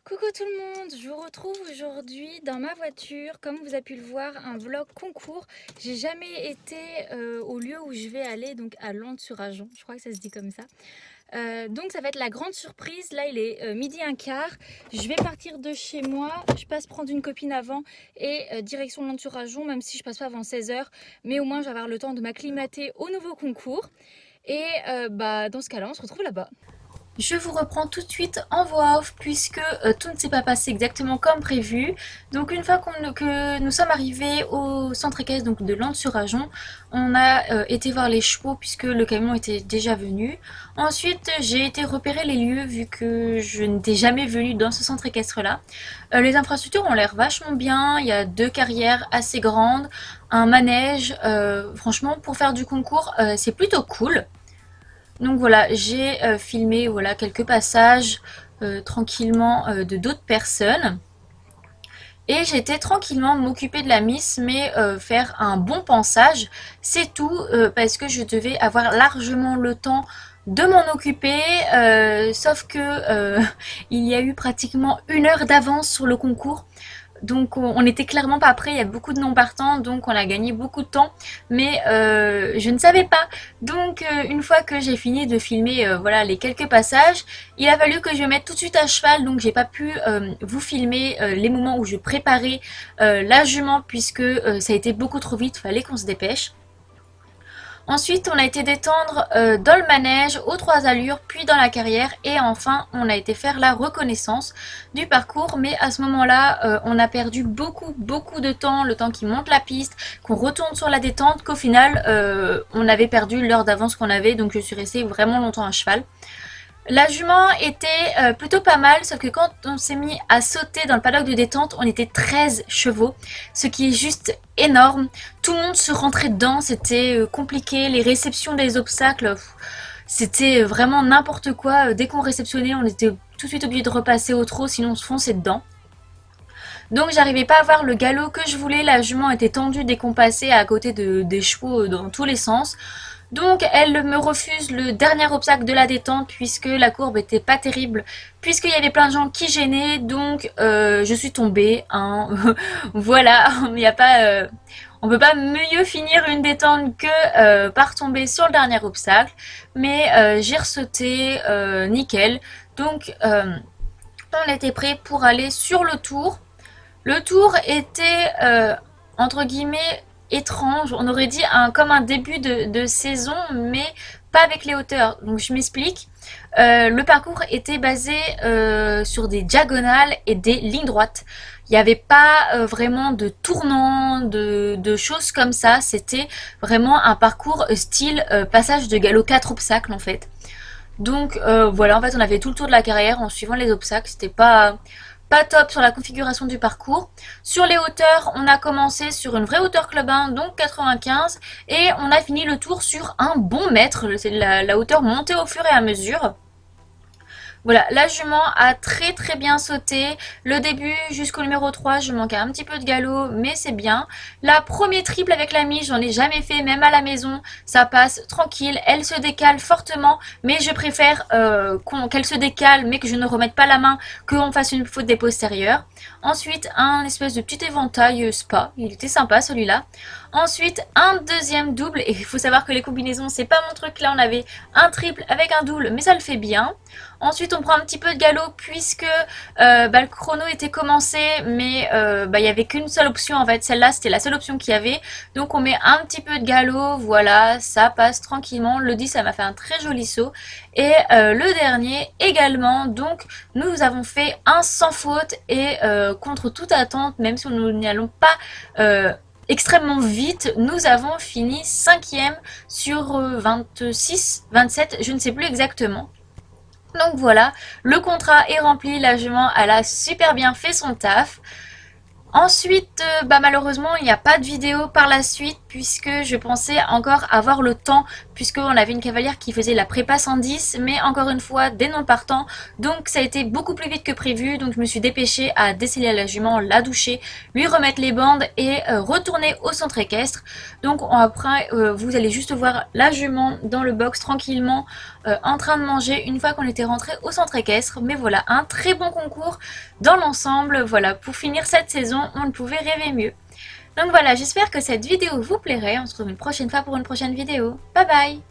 Coucou tout le monde, je vous retrouve aujourd'hui dans ma voiture. Comme vous avez pu le voir, un vlog concours. J'ai jamais été au lieu où je vais aller, donc à Landes-sur-Ajon, je crois que ça se dit comme ça. Donc ça va être la grande surprise. Là il est midi un quart. Je vais partir de chez moi, je passe prendre une copine avant et direction Landes-sur-Ajon, même si je passe pas avant 16 h. Mais au moins je vais avoir le temps de m'acclimater au nouveau concours. Et dans ce cas-là on se retrouve là-bas. Je vous reprends tout de suite en voix off puisque tout ne s'est pas passé exactement comme prévu. Donc une fois que nous sommes arrivés au centre équestre donc de Landes-sur-Ajon, on a été voir les chevaux puisque le camion était déjà venu. Ensuite j'ai été repérer les lieux vu que je n'étais jamais venue dans ce centre équestre là. Les infrastructures ont l'air vachement bien, il y a 2 carrières assez grandes, un manège, franchement pour faire du concours c'est plutôt cool. Donc voilà, j'ai filmé voilà, quelques passages tranquillement de d'autres personnes. Et j'étais tranquillement m'occuper de la Miss, mais faire un bon pensage, c'est tout, parce que je devais avoir largement le temps de m'en occuper, sauf que il y a eu pratiquement 1 heure d'avance sur le concours. Donc on n'était clairement pas prêt, il y a beaucoup de non partants, donc on a gagné beaucoup de temps, mais je ne savais pas. Donc une fois que j'ai fini de filmer voilà les quelques passages, il a fallu que je me mette tout de suite à cheval, donc j'ai pas pu vous filmer les moments où je préparais la jument puisque ça a été beaucoup trop vite, fallait qu'on se dépêche. Ensuite, on a été détendre dans le manège aux 3 allures, puis dans la carrière, et enfin, on a été faire la reconnaissance du parcours. Mais à ce moment-là, on a perdu beaucoup de temps, le temps qui monte la piste, qu'on retourne sur la détente, qu'au final, on avait perdu l'heure d'avance qu'on avait, donc je suis restée vraiment longtemps à cheval. La jument était plutôt pas mal, sauf que quand on s'est mis à sauter dans le paddock de détente, on était 13 chevaux, ce qui est juste énorme. Tout le monde se rentrait dedans, c'était compliqué, les réceptions des obstacles, c'était vraiment n'importe quoi. Dès qu'on réceptionnait, on était tout de suite obligé de repasser au trot, sinon on se fonçait dedans. Donc j'arrivais pas à avoir le galop que je voulais, la jument était tendue dès qu'on passait à côté des chevaux dans tous les sens. Donc elle me refuse le dernier obstacle de la détente puisque la courbe était pas terrible, puisqu'il y avait plein de gens qui gênaient, donc je suis tombée. Hein. Voilà, il n'y a pas, on peut pas mieux finir une détente que par tomber sur le dernier obstacle, mais j'ai ressauté nickel. Donc on était prêt pour aller sur le tour. Le tour était, entre guillemets, étrange. On aurait dit comme un début de saison, mais pas avec les hauteurs. Donc je m'explique. Le parcours était basé sur des diagonales et des lignes droites. Il n'y avait pas vraiment de tournants, de choses comme ça. C'était vraiment un parcours style passage de galop 4 obstacles en fait. Donc voilà, en fait on avait tout le tour de la carrière en suivant les obstacles. C'était pas top sur la configuration du parcours. Sur les hauteurs, on a commencé sur une vraie hauteur club 1, donc 95, et on a fini le tour sur un bon mètre. C'est la hauteur montée au fur et à mesure. Voilà, la jument a très bien sauté. Le début jusqu'au numéro 3, je manquais un petit peu de galop, mais c'est bien. La première triple avec la mise, j'en ai jamais fait, même à la maison. Ça passe tranquille, elle se décale fortement, mais je préfère qu'elle se décale, mais que je ne remette pas la main, qu'on fasse une faute des postérieurs. Ensuite, un espèce de petit éventail spa, il était sympa celui-là. Ensuite, un deuxième double, et il faut savoir que les combinaisons, c'est pas mon truc. Là, on avait un triple avec un double, mais ça le fait bien. Ensuite, on prend un petit peu de galop puisque le chrono était commencé, mais il n'y avait qu'une seule option en fait. Celle-là, c'était la seule option qu'il y avait. Donc, on met un petit peu de galop. Voilà, ça passe tranquillement. Le 10, ça m'a fait un très joli saut. Et le dernier également. Donc, nous avons fait un sans faute et contre toute attente, même si nous n'y allons pas extrêmement vite, nous avons fini 5e sur 26, 27, je ne sais plus exactement. Donc voilà, le contrat est rempli, la jument elle a super bien fait son taf. Ensuite, malheureusement il n'y a pas de vidéo par la suite puisque je pensais encore avoir le temps, puisqu'on avait une cavalière qui faisait la prépa 110, mais encore une fois des non partants, donc ça a été beaucoup plus vite que prévu, donc je me suis dépêchée à déceler à la jument, la doucher, lui remettre les bandes et retourner au centre équestre. Donc après vous allez juste voir la jument dans le box tranquillement en train de manger une fois qu'on était rentré au centre équestre. Mais voilà, un très bon concours dans l'ensemble. Voilà, pour finir cette saison, on ne pouvait rêver mieux. Donc voilà, j'espère que cette vidéo vous plairait. On se retrouve une prochaine fois pour une prochaine vidéo. Bye bye!